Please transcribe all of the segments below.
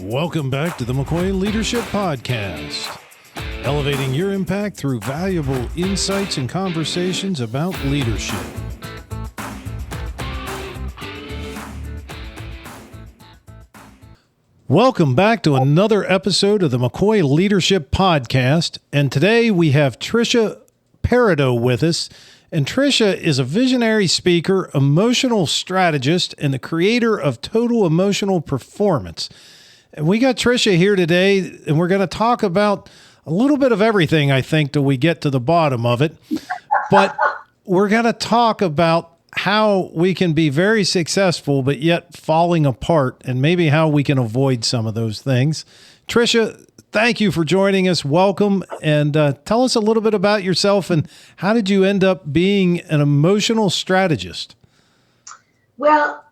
Welcome back to the McCoy Leadership Podcast, elevating your impact through valuable insights and conversations about leadership. Welcome back to another episode of the McCoy Leadership Podcast, and today we have Tricia Parido with us. And Tricia is a visionary speaker, emotional strategist, and the creator of Total Emotional Performance. And we got Tricia here today, and we're going to talk about a little bit of everything, I think, till we get to the bottom of it. But we're going to talk about how we can be very successful, but yet falling apart, and maybe how we can avoid some of those things. Tricia, thank you for joining us. Welcome. And tell us a little bit about yourself and how did you end up being an emotional strategist? Well,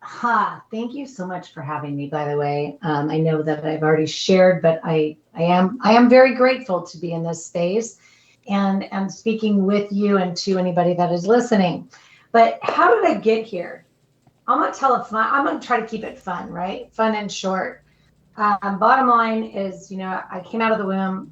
thank you so much for having me, by the way. I know that I've already shared, but I am very grateful to be in this space and speaking with you and to anybody that is listening. But how did I get here? I'm going to try to keep it fun, right? Fun and short. Bottom line is, I came out of the womb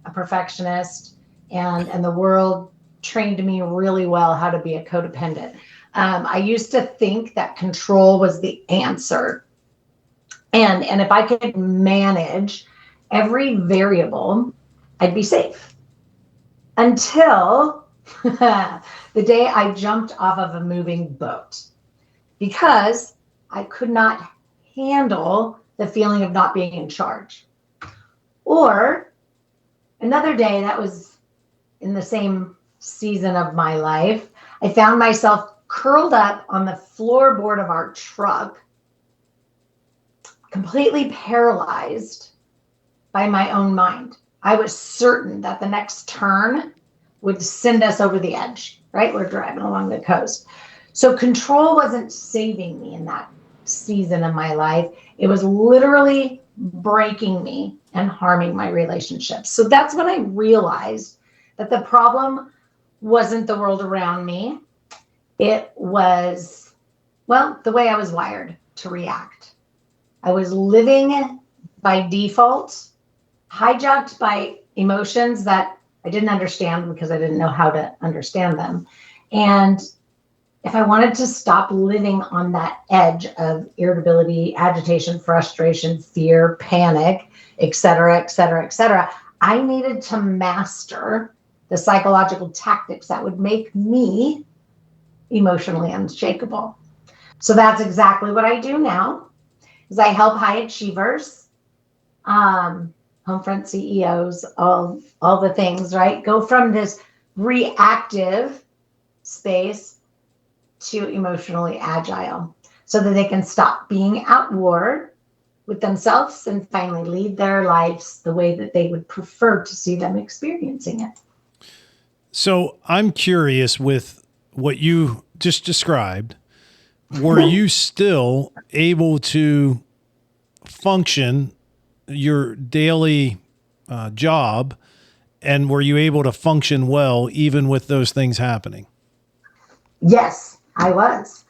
a perfectionist, and the world trained me really well how to be a codependent. I used to think that control was the answer. And if I could manage every variable, I'd be safe. Until the day I jumped off of a moving boat, because I could not handle the feeling of not being in charge. Or another day that was in the same season of my life, I found myself curled up on the floorboard of our truck, completely paralyzed by my own mind. I was certain that the next turn would send us over the edge, right? We're driving along the coast. So control wasn't saving me in that season of my life. It was literally breaking me and harming my relationships. So that's when I realized that the problem wasn't the world around me. It was, the way I was wired to react. I was living by default, hijacked by emotions that I didn't understand because I didn't know how to understand them. And if I wanted to stop living on that edge of irritability, agitation, frustration, fear, panic, et cetera, I needed to master the psychological tactics that would make me emotionally unshakable. So that's exactly what I do now, is I help high achievers, homefront CEOs, all the things, right? Go from this reactive space to emotionally agile so that they can stop being at war with themselves and finally lead their lives the way that they would prefer to see them experiencing it. So I'm curious, with what you just described, were you still able to function your daily job, and were you able to function well even with those things happening? Yes, I was.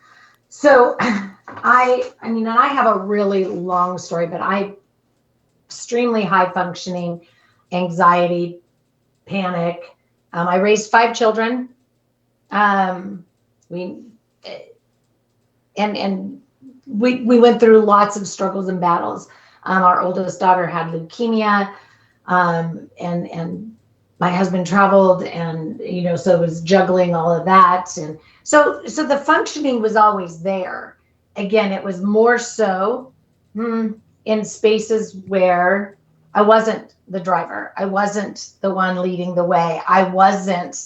So I have a really long story, but extremely high functioning, anxiety, panic. I raised 5 children. We went through lots of struggles and battles. Our oldest daughter had leukemia, and my husband traveled, and so it was juggling all of that, and so the functioning was always there. Again, it was more so in spaces where I wasn't the driver, I wasn't the one leading the way, I wasn't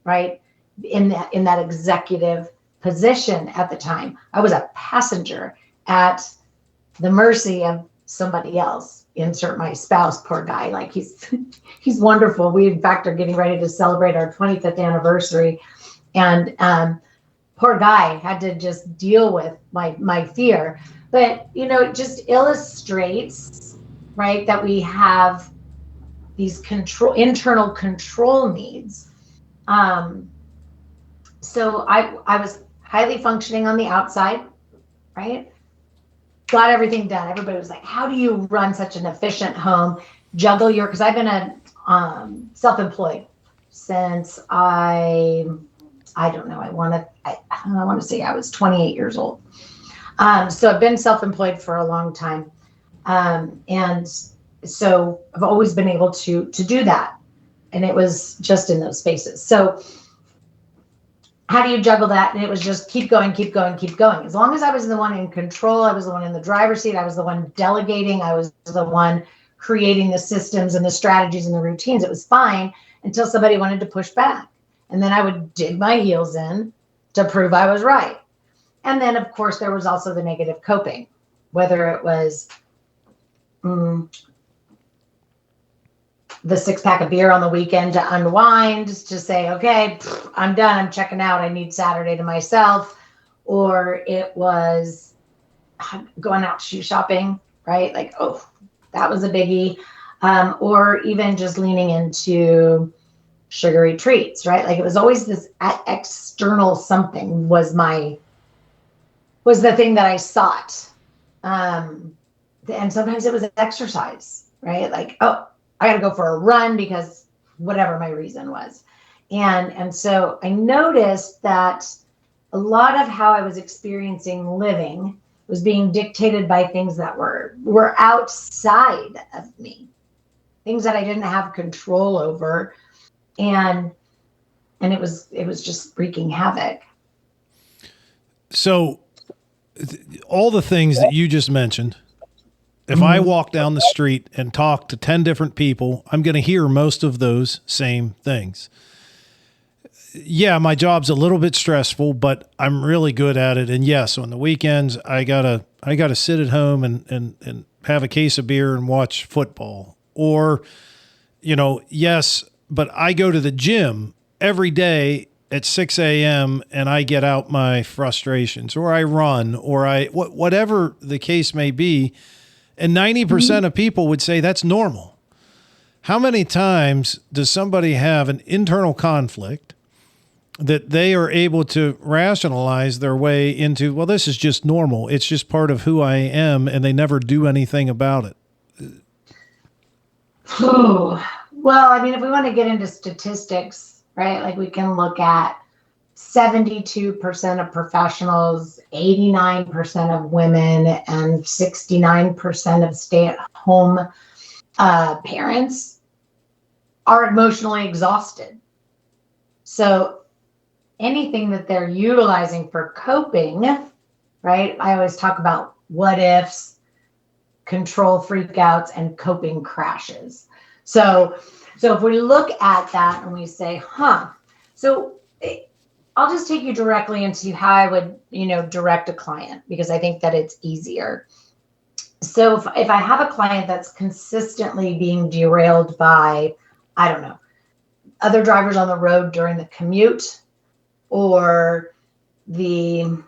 right in that executive position at the time. I was a passenger at the mercy of somebody else. Insert my spouse, poor guy. Like he's wonderful. We in fact are getting ready to celebrate our 25th anniversary, and poor guy had to just deal with my fear. But it just illustrates, right, that we have these internal control needs. So I was highly functioning on the outside, right? got everything done. Everybody was like, how do you run such an efficient home, juggle because I've been a self-employed since I don't know, I want to say I was 28 years old. So I've been self-employed for a long time. And so I've always been able to do that. And it was just in those spaces. So how do you juggle that? And it was just keep going, keep going, keep going. As long as I was the one in control, I was the one in the driver's seat, I was the one delegating, I was the one creating the systems and the strategies and the routines. It was fine until somebody wanted to push back. And then I would dig my heels in to prove I was right. And then, of course, there was also the negative coping, whether it was the 6-pack of beer on the weekend to unwind, to say, okay, I'm done, I'm checking out, I need Saturday to myself. Or it was going out shoe shopping, right? Like, oh, that was a biggie. Or even just leaning into sugary treats, right? Like it was always this external something was the thing that I sought. And sometimes it was exercise, right? Like, oh, I got to go for a run because whatever my reason was. And so I noticed that a lot of how I was experiencing living was being dictated by things that were outside of me, things that I didn't have control over. And it was just wreaking havoc. So all the things that you just mentioned, if I walk down the street and talk to 10 different people, I'm going to hear most of those same things. Yeah, my job's a little bit stressful, but I'm really good at it. And yes, on the weekends, I gotta sit at home and have a case of beer and watch football. Or, yes, but I go to the gym every day at 6 a.m. and I get out my frustrations, or I run, or whatever the case may be. And 90% of people would say that's normal. How many times does somebody have an internal conflict that they are able to rationalize their way into, well, this is just normal. It's just part of who I am, and they never do anything about it? Oh, well, I mean, if we want to get into statistics, right, like we can look at 72% of professionals, 89% of women, and 69% of stay-at-home parents are emotionally exhausted. So anything that they're utilizing for coping, right? I always talk about what ifs, control freakouts, and coping crashes. So if we look at that and we say, so I'll just take you directly into how I would, direct a client, because I think that it's easier. So if I have a client that's consistently being derailed by, I don't know, other drivers on the road during the commute, or the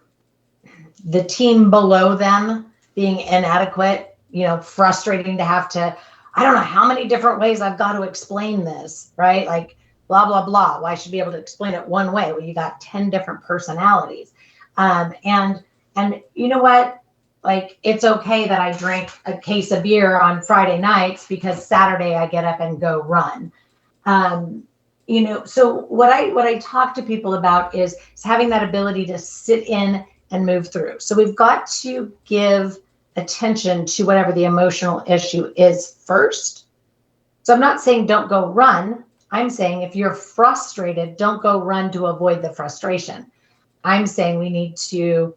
team below them being inadequate, frustrating to have to, I don't know how many different ways I've got to explain this, right? Like, blah, blah, blah. Well, I should be able to explain it one way. Well, you got 10 different personalities. And you know what? Like, it's okay that I drank a case of beer on Friday nights because Saturday I get up and go run. So what I talk to people about is having that ability to sit in and move through. So we've got to give attention to whatever the emotional issue is first. So I'm not saying don't go run. I'm saying if you're frustrated, don't go run to avoid the frustration. I'm saying we need to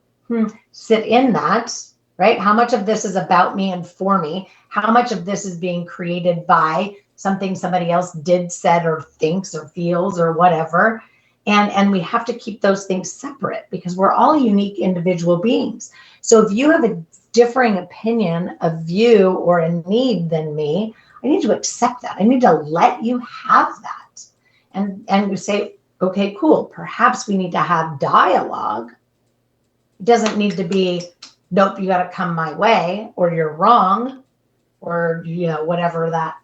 sit in that, right? How much of this is about me and for me? How much of this is being created by something somebody else did, said, or thinks, or feels, or whatever? And we have to keep those things separate because we're all unique individual beings. So if you have a differing opinion, a view, or a need than me, I need to accept that. I need to let you have that. And we say, okay, cool. Perhaps we need to have dialogue. It doesn't need to be, nope, you got to come my way, or you're wrong, or, whatever that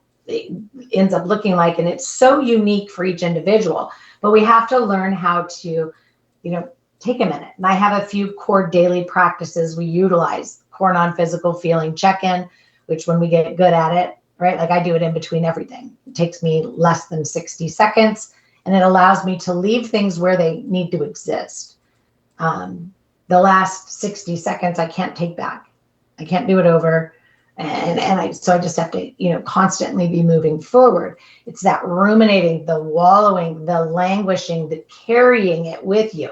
ends up looking like. And it's so unique for each individual. But we have to learn how to, take a minute. And I have a few core daily practices we utilize. core non-physical feeling check-in, which when we get good at it, right? Like I do it in between everything. It takes me less than 60 seconds and it allows me to leave things where they need to exist. The last 60 seconds, I can't take back. I can't do it over. So I just have to, constantly be moving forward. It's that ruminating, the wallowing, the languishing, the carrying it with you.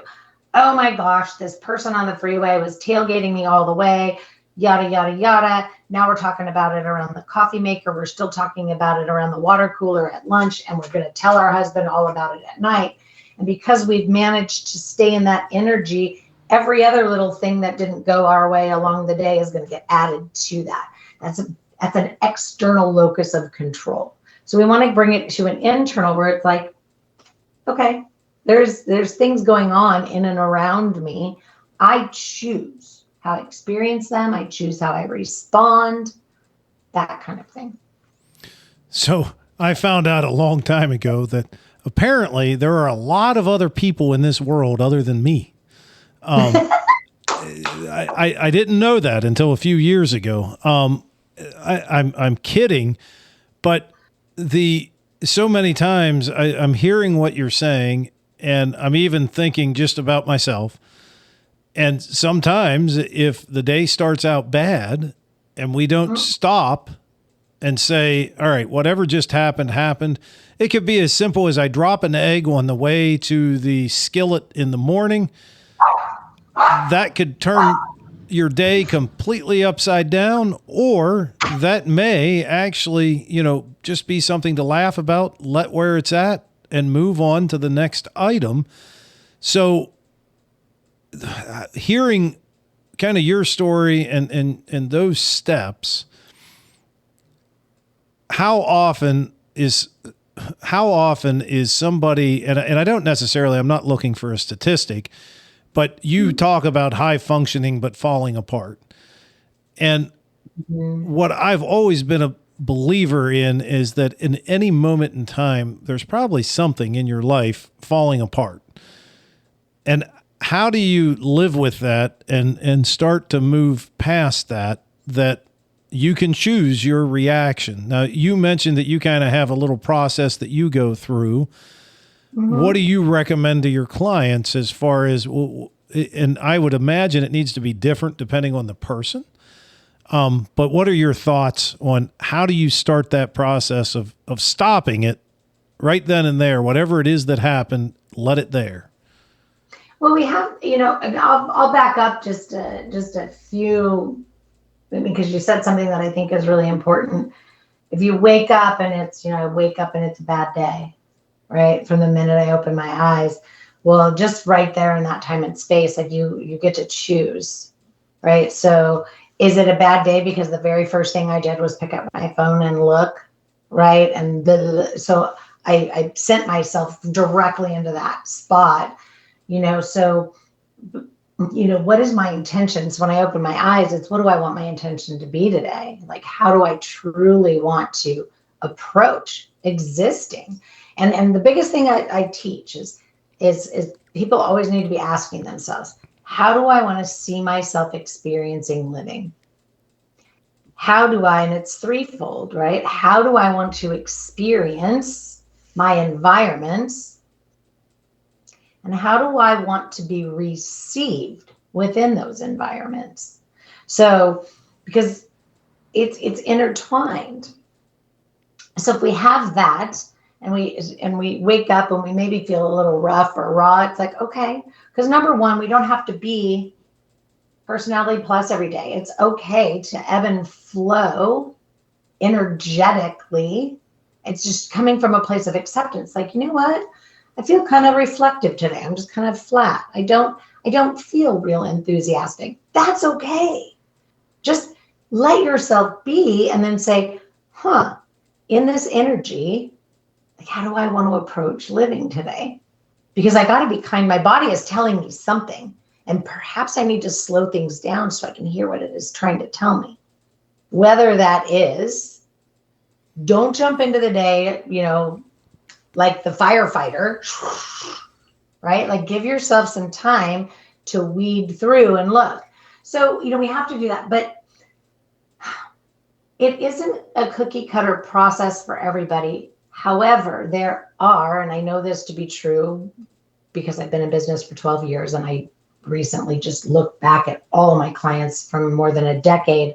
Oh my gosh, this person on the freeway was tailgating me all the way, yada, yada, yada. Now we're talking about it around the coffee maker. We're still talking about it around the water cooler at lunch, and we're going to tell our husband all about it at night. And because we've managed to stay in that energy, every other little thing that didn't go our way along the day is going to get added to that. That's an external locus of control. So we want to bring it to an internal where it's like, okay, there's things going on in and around me. I choose how I experience them. I choose how I respond, that kind of thing. So I found out a long time ago that apparently there are a lot of other people in this world other than me. I didn't know that until a few years ago. I'm kidding, but so many times I'm hearing what you're saying, and I'm even thinking just about myself. And sometimes if the day starts out bad and we don't stop and say, all right, whatever just happened. It could be as simple as I drop an egg on the way to the skillet in the morning. That could turn your day completely upside down, or that may actually, just be something to laugh about, let where it's at, and move on to the next item. So hearing kind of your story and those steps, how often is somebody, and I don't necessarily, I'm not looking for a statistic, but you talk about high functioning but falling apart. And what I've always been a believer in is that in any moment in time, there's probably something in your life falling apart. And how do you live with that and start to move past that you can choose your reaction? Now, you mentioned that you kind of have a little process that you go through. What do you recommend to your clients as far as, and I would imagine it needs to be different depending on the person. But what are your thoughts on how do you start that process of stopping it right then and there, whatever it is that happened, let it there? Well, we have, I'll back up just a few, because you said something that I think is really important. If you wake up and it's, I wake up and it's a bad day, right? From the minute I open my eyes, well, just right there in that time and space, like you get to choose, right? So is it a bad day because the very first thing I did was pick up my phone and look, right? And so I sent myself directly into that spot, so, what is my intentions when I open my eyes? It's what do I want my intention to be today? Like, how do I truly want to approach existing? And the biggest thing I teach is people always need to be asking themselves, how do I want to see myself experiencing living? How do I, and it's threefold, right? How do I want to experience my environments? And how do I want to be received within those environments? So, because it's intertwined. So if we have that, and we wake up and we maybe feel a little rough or raw, it's like, okay, because number one, we don't have to be personality plus every day. It's okay to ebb and flow energetically. It's just coming from a place of acceptance. Like, you know what? I feel kind of reflective today. I'm just kind of flat. I don't feel real enthusiastic. That's okay. Just let yourself be and then say, in this energy, like, how do I want to approach living today? Because I got to be kind. My body is telling me something, and perhaps I need to slow things down so I can hear what it is trying to tell me. Whether that is, don't jump into the day, like the firefighter, right? Like, give yourself some time to weed through and look. So, we have to do that, but it isn't a cookie cutter process for everybody. However, there are, and I know this to be true because I've been in business for 12 years and I recently just looked back at all of my clients from more than a decade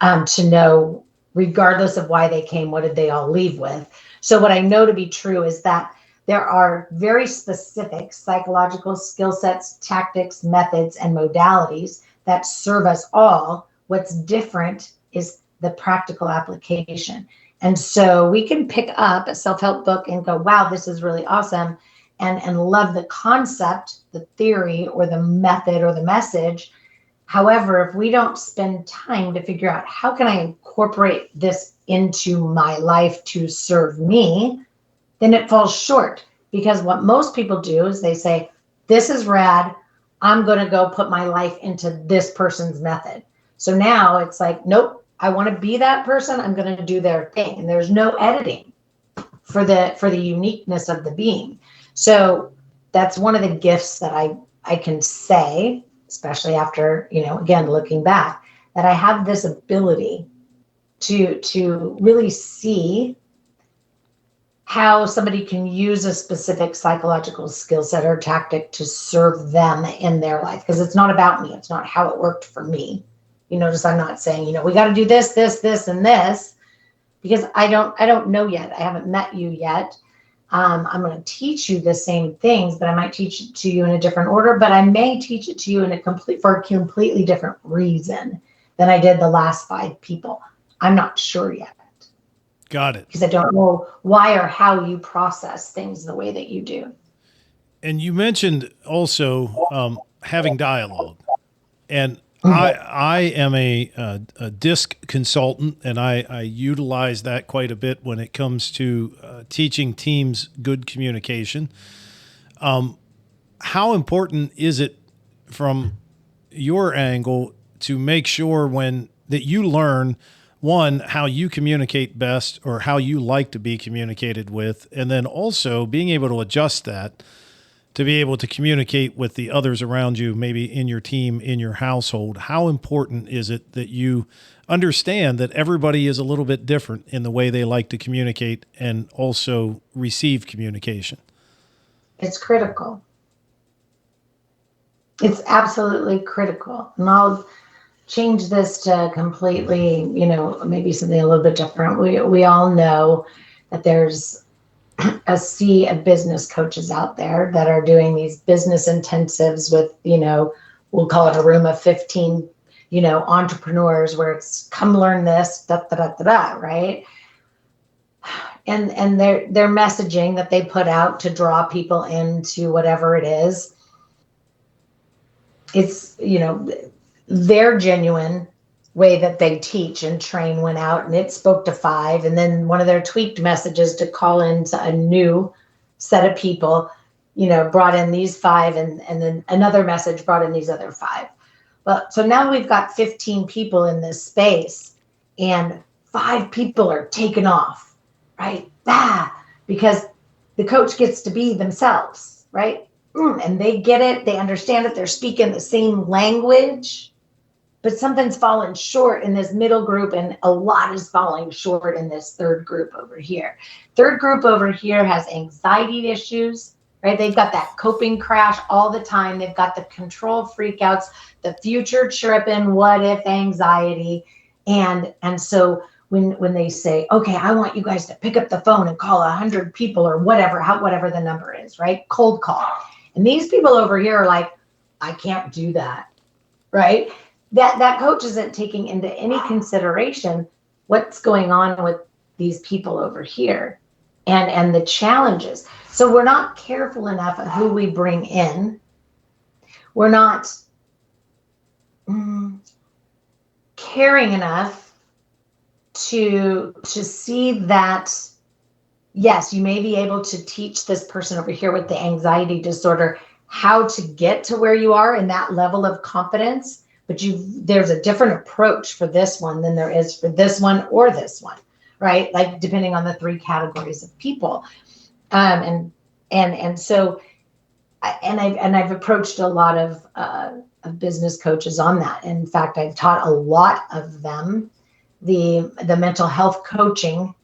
to know, regardless of why they came, what did they all leave with? So what I know to be true is that there are very specific psychological skill sets, tactics, methods, and modalities that serve us all. What's different is the practical application. And so we can pick up a self-help book and go, wow, this is really awesome, and love the concept, the theory, or the method, or the message. However, if we don't spend time to figure out how can I incorporate this into my life to serve me, then it falls short. Because what most people do is they say, this is rad, I'm going to go put my life into this person's method. So now it's like, nope, I want to be that person, I'm going to do their thing. And there's no editing for the uniqueness of the being. So that's one of the gifts that I can say, especially after, again, looking back, that I have this ability to really see how somebody can use a specific psychological skill set or tactic to serve them in their life. Because it's not about me. It's not how it worked for me. You notice I'm not saying, we got to do this, and this, because I don't know yet. I haven't met you yet. I'm going to teach you the same things, but I might teach it to you in a different order, but I may teach it to you for a completely different reason than I did the last 5 people. I'm not sure yet. Got it. Because I don't know why or how you process things the way that you do. And you mentioned also having dialogue. And I am a DISC consultant, and I utilize that quite a bit when it comes to teaching teams good communication. How important is it from your angle to make sure that you learn, one, how you communicate best or how you like to be communicated with, and then also being able to adjust that to be able to communicate with the others around you, maybe in your team, in your household? How important is it that you understand that everybody is a little bit different in the way they like to communicate and also receive communication? It's critical. It's absolutely critical. And I'll change this to completely, maybe something a little bit different. We all know that there's a sea of business coaches out there that are doing these business intensives with, we'll call it a room of 15, entrepreneurs, where it's come learn this, right? And their messaging that they put out to draw people into whatever it is, it's, their genuine way that they teach and train went out, and it spoke to 5. And then one of their tweaked messages to call into a new set of people, brought in these 5, and then another message brought in these other 5. But so now we've got 15 people in this space, and 5 people are taken off, right? Because the coach gets to be themselves, right? And they get it, they understand it, they're speaking the same language. But something's fallen short in this middle group, and a lot is falling short in this third group over here. Third group over here has anxiety issues, right? They've got that coping crash all the time. They've got the control freakouts, the future tripping, what if anxiety. And so when they say, okay, I want you guys to pick up the phone and call 100 people or whatever the number is, right? Cold call. And these people over here are like, I can't do that, right? That coach isn't taking into any consideration what's going on with these people over here and the challenges. So we're not careful enough of who we bring in. We're not caring enough to see that, yes, you may be able to teach this person over here with the anxiety disorder how to get to where you are in that level of confidence. But there's a different approach for this one than there is for this one or this one, right? Like depending on the 3 categories of people. And so I've approached a lot of of business coaches on that. In fact, I've taught a lot of them the mental health coaching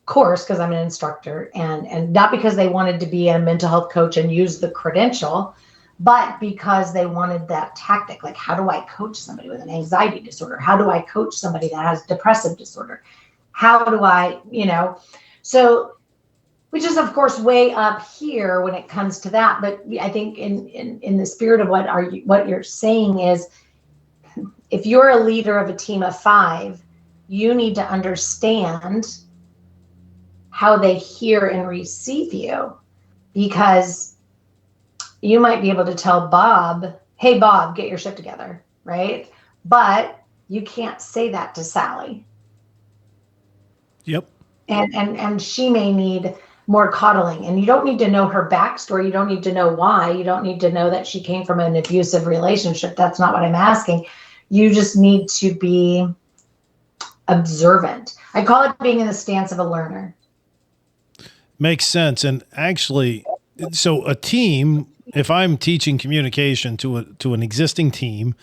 course because I'm an instructor, and not because they wanted to be a mental health coach and use the credential, but because they wanted that tactic. Like, how do I coach somebody with an anxiety disorder? How do I coach somebody that has depressive disorder? How do I, so, which is of course way up here when it comes to that. But I think in the spirit of what you're saying is, if you're a leader of a team of 5, you need to understand how they hear and receive you, because you might be able to tell Bob, hey, Bob, get your shit together, right? But you can't say that to Sally. Yep. And she may need more coddling. And you don't need to know her backstory. You don't need to know why. You don't need to know that she came from an abusive relationship. That's not what I'm asking. You just need to be observant. I call it being in the stance of a learner. Makes sense. And actually, so a team, if I'm teaching communication to an existing team,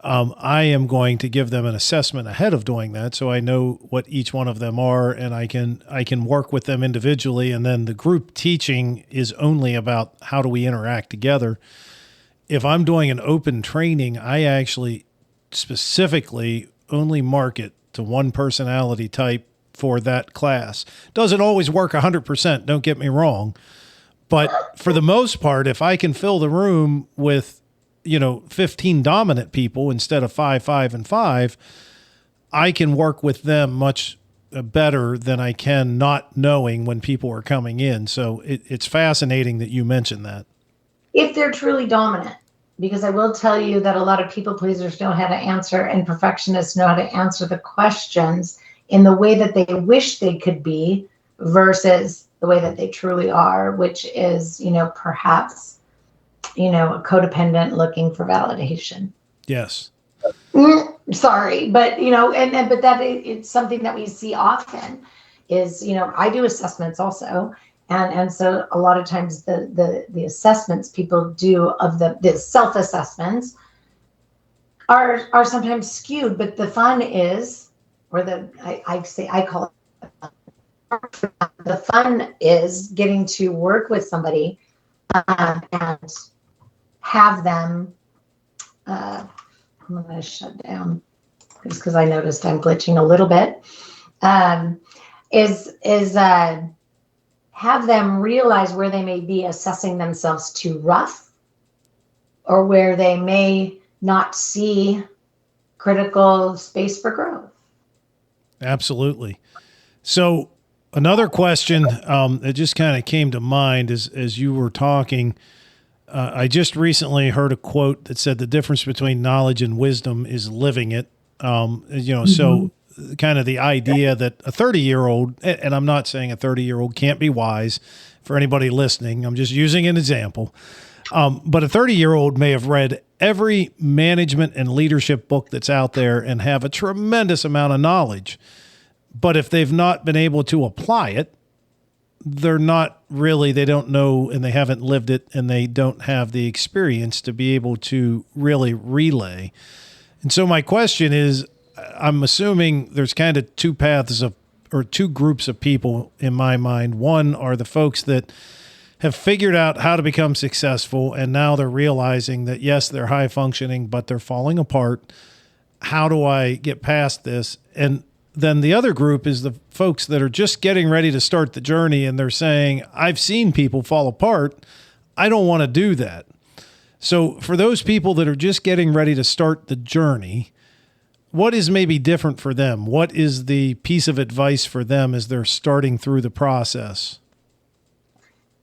I am going to give them an assessment ahead of doing that, so I know what each one of them are, and I can work with them individually. And then the group teaching is only about how do we interact together. If I'm doing an open training, I actually specifically only market to one personality type for that class. Doesn't always work 100%, don't get me wrong. But for the most part, if I can fill the room with 15 dominant people instead of 5, 5, and 5, I can work with them much better than I can not knowing when people are coming in. So it's fascinating that you mentioned that. If they're truly dominant, because I will tell you that a lot of people pleasers know how to answer, and perfectionists know how to answer the questions in the way that they wish they could be versus the way that they truly are, which is, perhaps a codependent looking for validation. Yes. Sorry, but but that it's something that we see often is, I do assessments also. And so a lot of times the assessments people do of the self-assessments are sometimes skewed, but the fun is, or I call it, the fun is getting to work with somebody and have them, I'm going to shut down just because I noticed I'm glitching a little bit, have them realize where they may be assessing themselves too rough, or where they may not see critical space for growth. Absolutely. So another question that just kind of came to mind as you were talking, I just recently heard a quote that said the difference between knowledge and wisdom is living it. So kind of the idea that a 30-year-old, and I'm not saying a 30-year-old can't be wise for anybody listening, I'm just using an example. But a 30-year-old may have read every management and leadership book that's out there and have a tremendous amount of knowledge. But if they've not been able to apply it, they don't know, and they haven't lived it, and they don't have the experience to be able to really relay. And so my question is, I'm assuming there's kind of two groups of people in my mind. One are the folks that have figured out how to become successful, and now they're realizing that, yes, they're high functioning, but they're falling apart. How do I get past this? And then the other group is the folks that are just getting ready to start the journey, and they're saying, I've seen people fall apart. I don't want to do that. So for those people that are just getting ready to start the journey, what is maybe different for them? What is the piece of advice for them as they're starting through the process?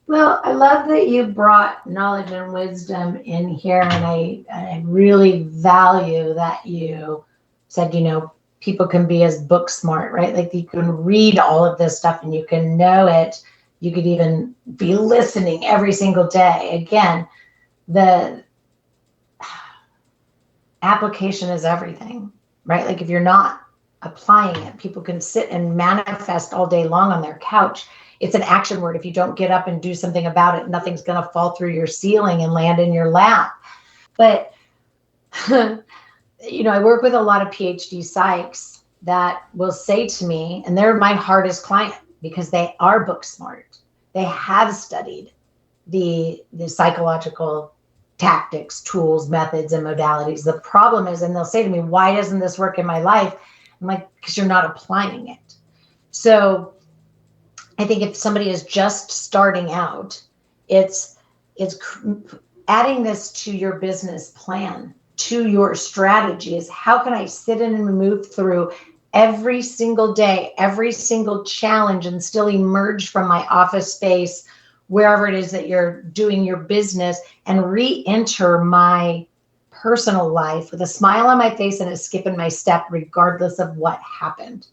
Well, I love that you brought knowledge and wisdom in here, and I really value that you said, people can be as book smart, right? Like you can read all of this stuff and you can know it. You could even be listening every single day. Again, the application is everything, right? Like if you're not applying it, people can sit and manifest all day long on their couch. It's an action word. If you don't get up and do something about it, nothing's going to fall through your ceiling and land in your lap. But I work with a lot of PhD psychs that will say to me, and they're my hardest client because they are book smart. They have studied the psychological tactics, tools, methods, and modalities. The problem is, and they'll say to me, why doesn't this work in my life? I'm like, because you're not applying it. So I think if somebody is just starting out, it's adding this to your business plan, to your strategy is how can I sit in and move through every single day, every single challenge and still emerge from my office space, wherever it is that you're doing your business and re-enter my personal life with a smile on my face and a skip in my step, regardless of what happened.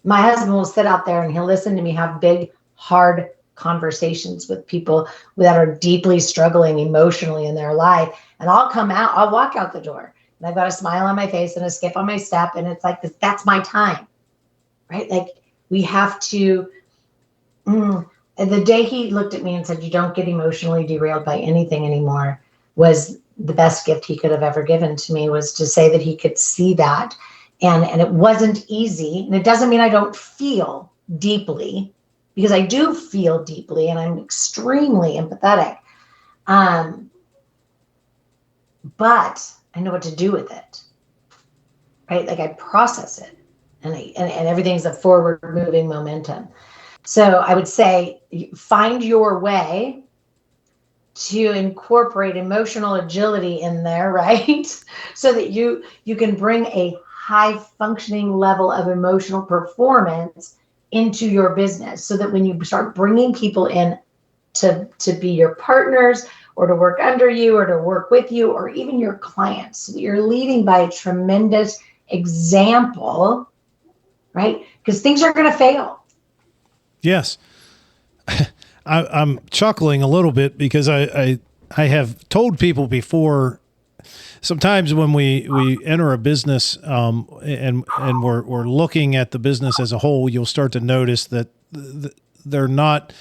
My husband will sit out there and he'll listen to me have big, hard conversations with people that are deeply struggling emotionally in their life. And I'll walk out the door and I've got a smile on my face and a skip on my step. And it's like, that's my time, right? Like we have to, the day he looked at me and said, you don't get emotionally derailed by anything anymore, was the best gift he could have ever given to me, was to say that he could see that. And it wasn't easy. And it doesn't mean I don't feel deeply, because I do feel deeply and I'm extremely empathetic. But I know what to do with it, right? Like I process it and everything's a forward moving momentum. So I would say find your way to incorporate emotional agility in there, right? So that you can bring a high functioning level of emotional performance into your business, so that when you start bringing people in to be your partners or to work under you or to work with you or even your clients, so that you're leading by a tremendous example, right? Because things are going to fail. Yes. I'm chuckling a little bit because I have told people before, sometimes when we enter a business and we're looking at the business as a whole, you'll start to notice that they're not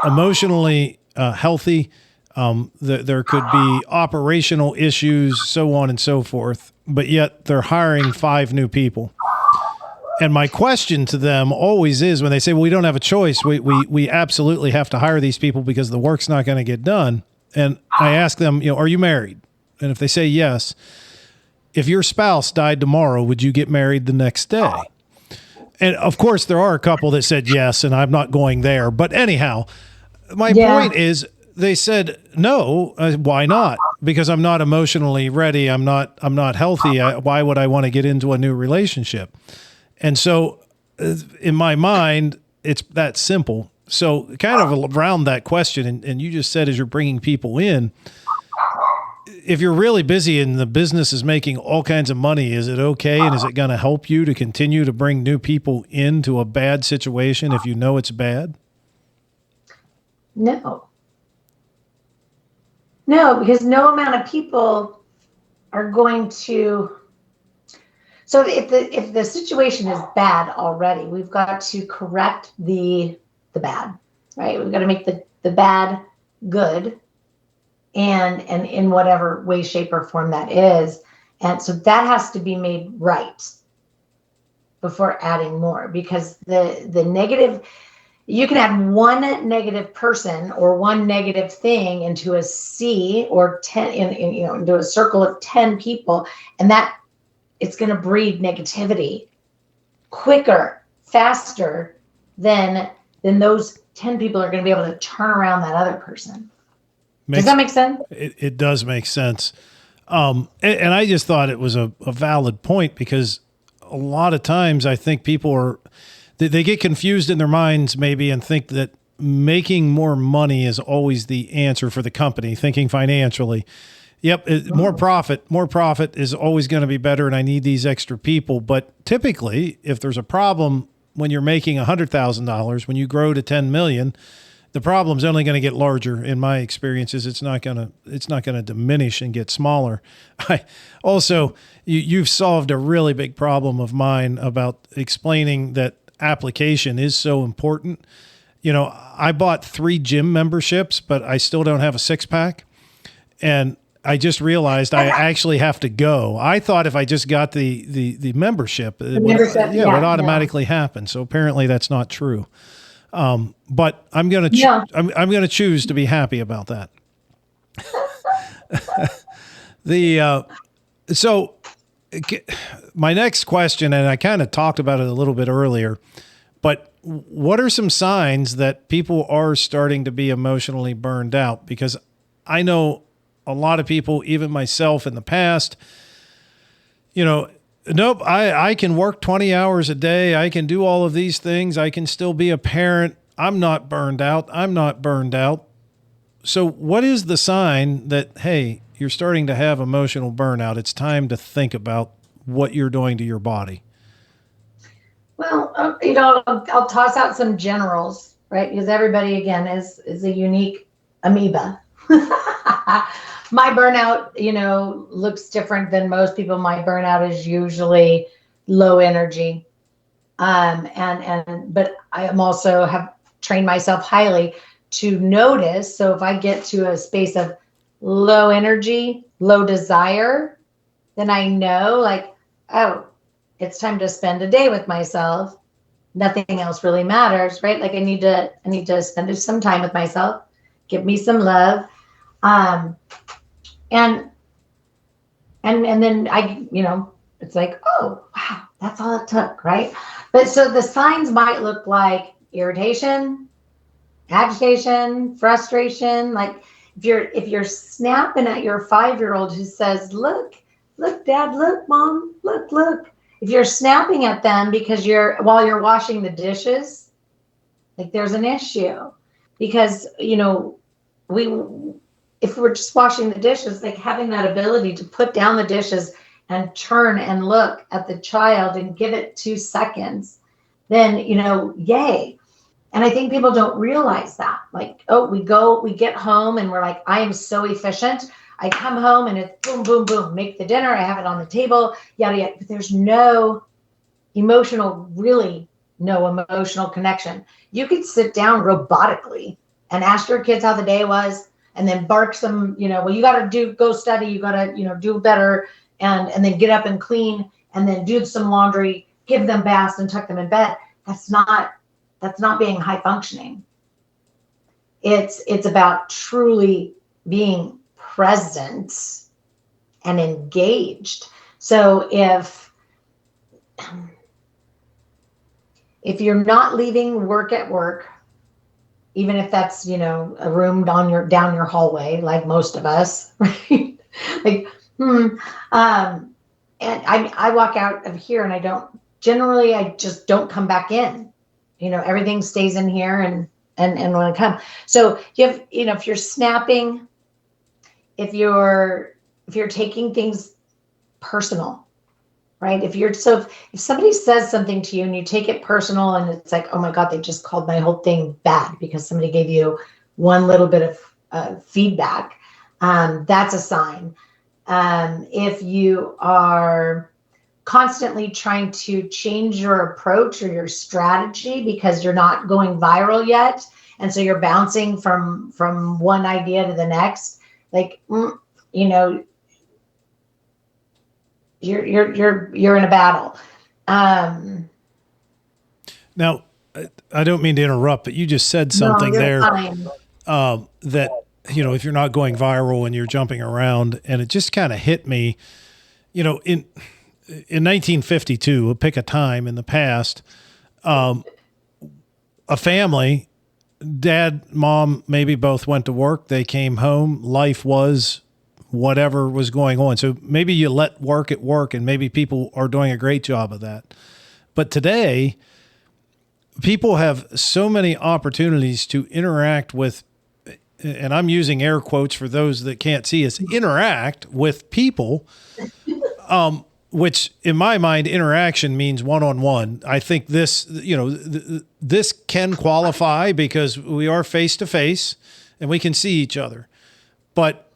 emotionally healthy. There could be operational issues, so on and so forth, but yet they're hiring 5 new people. And my question to them always is, when they say, well, we don't have a choice, we absolutely have to hire these people because the work's not going to get done. And I ask them, are you married? And if they say yes, if your spouse died tomorrow, would you get married the next day? And of course, there are a couple that said yes, and I'm not going there. But anyhow, my point is, they said no. Why not? Because I'm not emotionally ready. I'm not healthy. Why would I want to get into a new relationship? And so, in my mind, it's that simple. So, kind of around that question, and you just said as you're bringing people in, if you're really busy and the business is making all kinds of money, is it okay? And is it going to help you to continue to bring new people into a bad situation if you know it's bad? No, because no amount of people are going to. So if the situation is bad already, we've got to correct the bad, right? We've got to make the bad good. And in whatever way, shape, or form that is. And so that has to be made right before adding more, because the negative, you can add one negative person or one negative thing into a sea or 10 into a circle of 10 people, and that it's going to breed negativity quicker, faster than those 10 people are going to be able to turn around that other person. Does that make sense? It does make sense. And I just thought it was a valid point, because a lot of times I think people they get confused in their minds maybe and think that making more money is always the answer for the company, thinking financially. Yep, more profit is always going to be better, and I need these extra people. But typically, if there's a problem when you're making $100,000, when you grow to 10 million, the problem's only going to get larger. In my experiences, it's not going to diminish and get smaller. You've solved a really big problem of mine about explaining that application is so important. I bought 3 gym memberships, but I still don't have a 6-pack. And I just realized I actually have to go. I thought if I just got the membership, it would automatically happen. So apparently that's not true. But I'm going to I'm going to choose to be happy about that. So my next question, and I kind of talked about it a little bit earlier, but what are some signs that people are starting to be emotionally burned out? Because I know a lot of people, even myself in the past, nope, I can work 20 hours a day. I can do all of these things. I can still be a parent. I'm not burned out. So what is the sign that, hey, you're starting to have emotional burnout? It's time to think about what you're doing to your body. Well, I'll toss out some generals, right? Because everybody, again, is a unique amoeba. My burnout, looks different than most people. My burnout is usually low energy. But I am also have trained myself highly to notice. So if I get to a space of low energy, low desire, then I know it's time to spend a day with myself. Nothing else really matters, right? Like I need to spend some time with myself, give me some love. And then it's like, oh, wow, that's all it took, right? But so the signs might look like irritation, agitation, frustration. Like if you're snapping at your 5-year-old who says, look, Dad, look, Mom, look. If you're snapping at them because while you're washing the dishes, like there's an issue. Because, if we're just washing the dishes, like having that ability to put down the dishes and turn and look at the child and give it 2 seconds, then, yay. And I think people don't realize that. Like, we get home and we're like, I am so efficient. I come home and it's boom, boom, boom, make the dinner. I have it on the table, yada, yada. But there's no emotional connection. You could sit down robotically and ask your kids how the day was and then bark some, you got to go study. You got to, do better and then get up and clean and then do some laundry, give them baths and tuck them in bed. That's not being high functioning. It's about truly being present and engaged. So if you're not leaving work at work, even if that's, a room down your hallway, like most of us, right? And I walk out of here and I just don't come back in. Everything stays in here and when I come. So you have, if you're snapping, if you're taking things personal, right? If somebody says something to you and you take it personal and it's like, oh my God, they just called my whole thing bad because somebody gave you one little bit of feedback, that's a sign. If you are constantly trying to change your approach or your strategy because you're not going viral yet, and so you're bouncing from one idea to the next, like, you're in a battle. Now, I don't mean to interrupt, but you just said something there that, if you're not going viral and you're jumping around, and it just kind of hit me, in 1952, we'll pick a time in the past, a family, dad, mom, maybe both went to work. They came home. Life was whatever was going on. So maybe you let work at work, and maybe people are doing a great job of that. But today, people have so many opportunities to interact with, and I'm using air quotes for those that can't see us, interact with people, which in my mind, interaction means one-on-one. I think this, this can qualify because we are face-to-face and we can see each other. But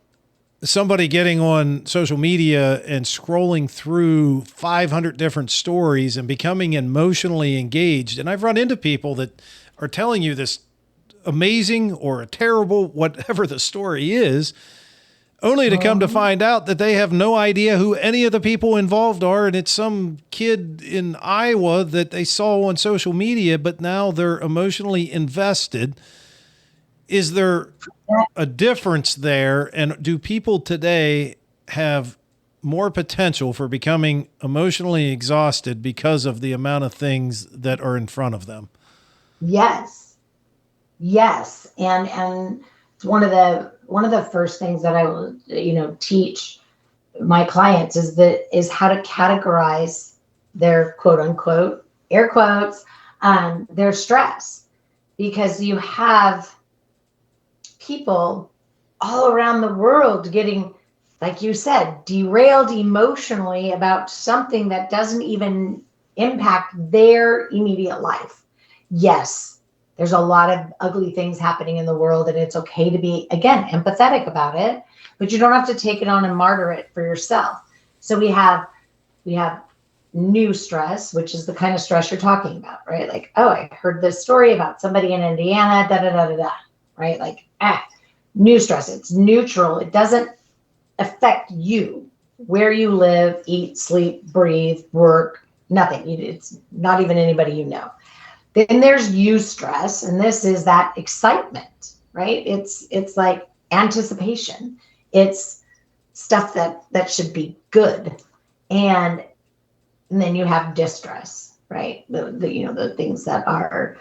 somebody getting on social media and scrolling through 500 different stories and becoming emotionally engaged, and I've run into people that are telling you this amazing or a terrible, whatever the story is, only to come to find out that they have no idea who any of the people involved are. And it's some kid in Iowa that they saw on social media, but now they're emotionally invested. Is there a difference there? And do people today have more potential for becoming emotionally exhausted because of the amount of things that are in front of them? Yes. And it's one of the first things that I will, teach my clients is how to categorize their quote unquote, air quotes, their stress, because you have people all around the world getting, like you said, derailed emotionally about something that doesn't even impact their immediate life. Yes, there's a lot of ugly things happening in the world, and it's okay to be, again, empathetic about it, but you don't have to take it on and martyr it for yourself. So we have new stress, which is the kind of stress you're talking about, right? Like, oh, I heard this story about somebody in Indiana, right? Like, new stress. It's neutral. It doesn't affect you, where you live, eat, sleep, breathe, work, nothing. It's not even anybody you know. Then there's eustress, and this is that excitement, right? It's like anticipation. It's stuff that should be good. And then you have distress, right? The things that are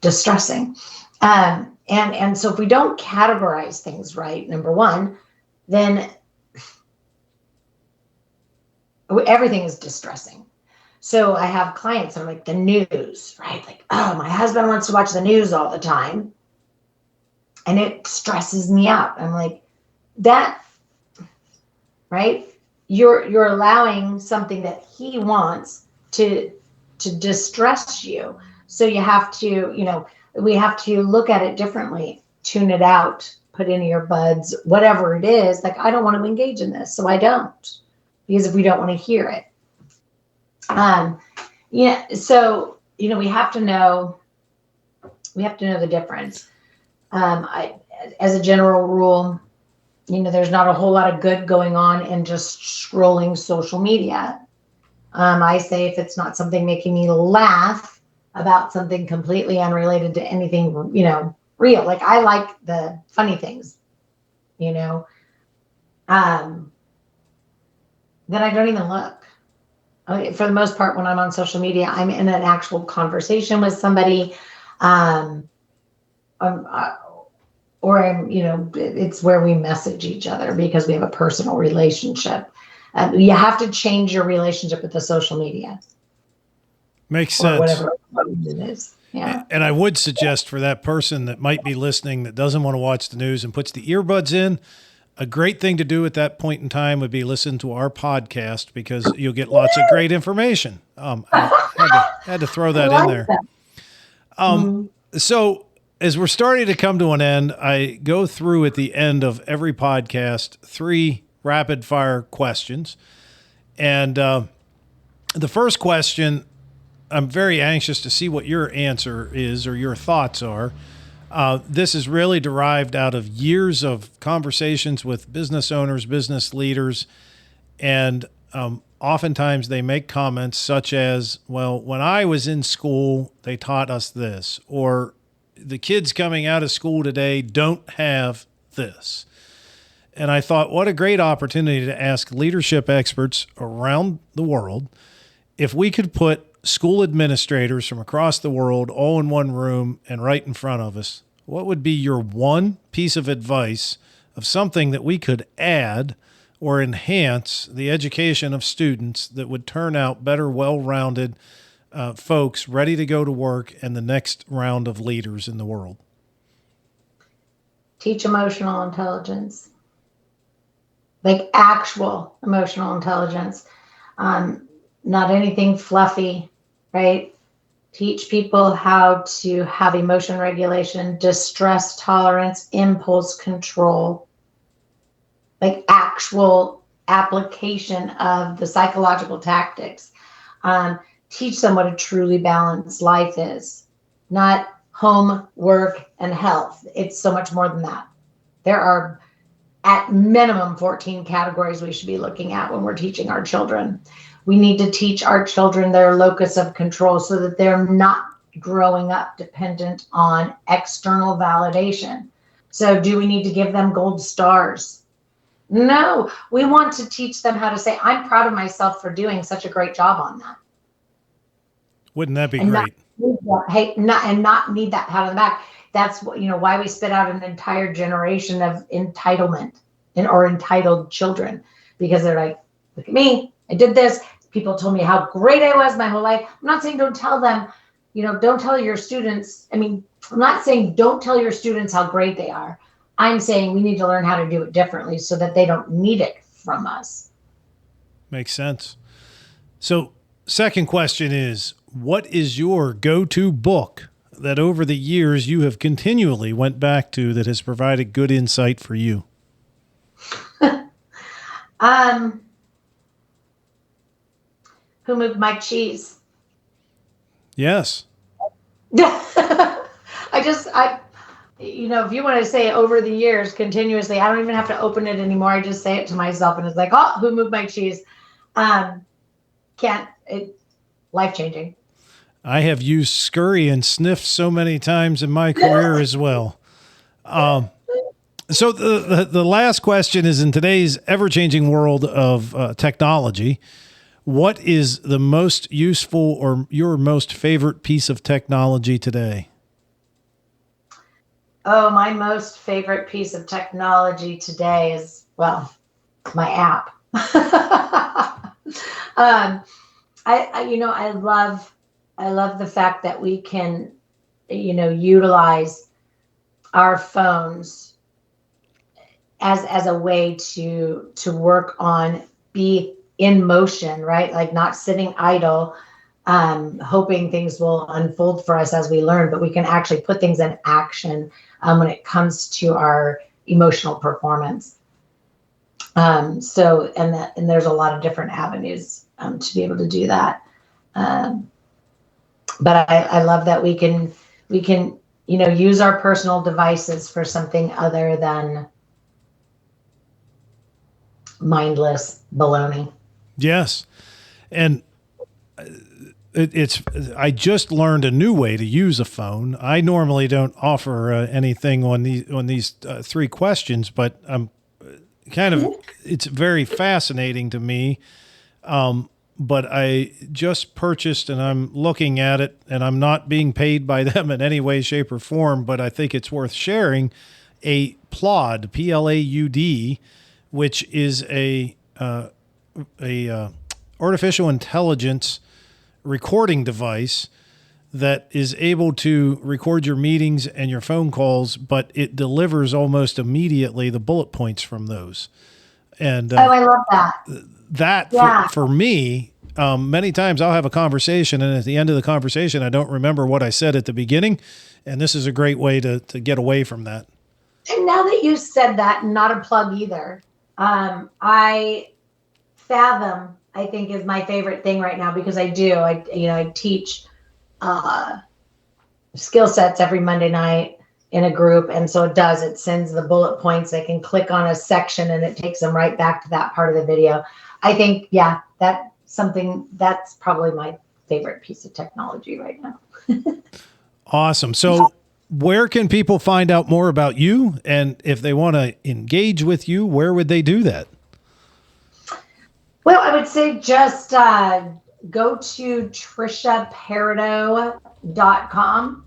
distressing. And so if we don't categorize things right, number one, then everything is distressing. So I have clients that are like the news, right? Like, oh, my husband wants to watch the news all the time, and it stresses me out. I'm like, that, right? You're allowing something that he wants to distress you. So you have to, we have to look at it differently, tune it out, put in earbuds, whatever it is. Like, I don't want to engage in this, so I don't, because if we don't want to hear it. So, we have to know the difference. As a general rule, there's not a whole lot of good going on in just scrolling social media. I say if it's not something making me laugh about something completely unrelated to anything, real. Like, I like the funny things, then I don't even look. For the most part, when I'm on social media, I'm in an actual conversation with somebody, it's where we message each other because we have a personal relationship. You have to change your relationship with the social media. Makes sense. Whatever it is. Yeah. And I would suggest for that person that might be listening that doesn't want to watch the news and puts the earbuds in, a great thing to do at that point in time would be listen to our podcast, because you'll get lots of great information. I had to throw that in there. So as we're starting to come to an end, I go through at the end of every podcast 3 rapid fire questions. And the first question, I'm very anxious to see what your answer is or your thoughts are. This is really derived out of years of conversations with business owners, business leaders, and oftentimes they make comments such as, well, when I was in school, they taught us this, or the kids coming out of school today don't have this. And I thought, what a great opportunity to ask leadership experts around the world if we could put school administrators from across the world all in one room and right in front of us. What would be your one piece of advice of something that we could add or enhance the education of students that would turn out better, well-rounded folks ready to go to work and the next round of leaders in the world? Teach emotional intelligence, like actual emotional intelligence. Not anything fluffy, right? Teach people how to have emotion regulation, distress tolerance, impulse control, like actual application of the psychological tactics. Teach them what a truly balanced life is, not home, work, and health. It's so much more than that. There are at minimum 14 categories we should be looking at when we're teaching our children. We need to teach our children their locus of control so that they're not growing up dependent on external validation. So do we need to give them gold stars? No, we want to teach them how to say, I'm proud of myself for doing such a great job on that. Wouldn't that be And great? not need that pat on the back. That's what, why we spit out an entire generation of entitlement or entitled children, because they're like, look at me, I did this. People told me how great I was my whole life. I'm not saying don't tell them, don't tell your students. I'm not saying don't tell your students how great they are. I'm saying we need to learn how to do it differently so that they don't need it from us. Makes sense. So, second question is, what is your go-to book that over the years you have continually went back to that has provided good insight for you? Who Moved My Cheese? Yes. If you want to say it over the years continuously, I don't even have to open it anymore. I just say it to myself and it's like, oh, who moved my cheese? Life-changing. I have used scurry and sniff so many times in my career as well. So the last question is, in today's ever-changing world of technology, what is the most useful or your most favorite piece of technology today? Oh, my most favorite piece of technology today is, my app. I love the fact that we can, utilize our phones as a way to work on, be in motion, right? Like not sitting idle, hoping things will unfold for us as we learn, but we can actually put things in action when it comes to our emotional performance. And there's a lot of different avenues to be able to do that. But I love that we can use our personal devices for something other than mindless baloney. Yes. And I just learned a new way to use a phone. I normally don't offer anything on these three questions, but I'm it's very fascinating to me. But I just purchased, and I'm looking at it, and I'm not being paid by them in any way, shape, or form, but I think it's worth sharing, a Plaud, Plaud, which is a artificial intelligence recording device that is able to record your meetings and your phone calls, but it delivers almost immediately the bullet points from those. And I love that. For me, many times I'll have a conversation, and at the end of the conversation, I don't remember what I said at the beginning. And this is a great way to get away from that. And now that you said that, not a plug either. Fathom, I think, is my favorite thing right now, because I teach skill sets every Monday night in a group. And so it sends the bullet points. They can click on a section and it takes them right back to that part of the video. I think, that's probably my favorite piece of technology right now. Awesome. So where can people find out more about you? And if they want to engage with you, where would they do that? Well, I would say just go to triciaparido.com.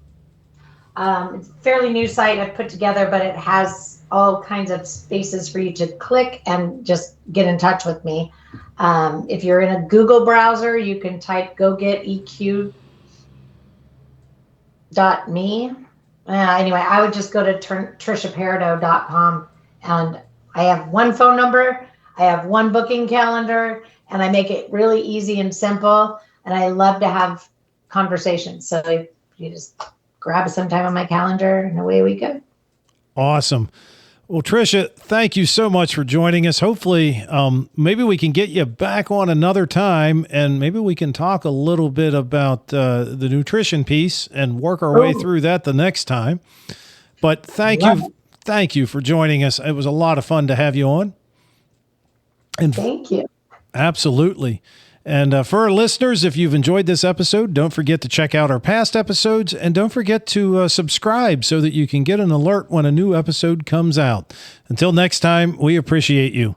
It's a fairly new site I've put together, but it has all kinds of spaces for you to click and just get in touch with me. If you're in a Google browser, you can type gogeteq.me. Anyway, I would just go to triciaparido.com, and I have one phone number, I have one booking calendar, and I make it really easy and simple. And I love to have conversations. So you just grab some time on my calendar and away we go. Awesome. Well, Tricia, thank you so much for joining us. Hopefully, maybe we can get you back on another time, and maybe we can talk a little bit about the nutrition piece and work our way through that the next time. But thank thank you for joining us. It was a lot of fun to have you on. And thank you. Absolutely. And for our listeners, if you've enjoyed this episode, don't forget to check out our past episodes, and don't forget to subscribe so that you can get an alert when a new episode comes out. Until next time, we appreciate you.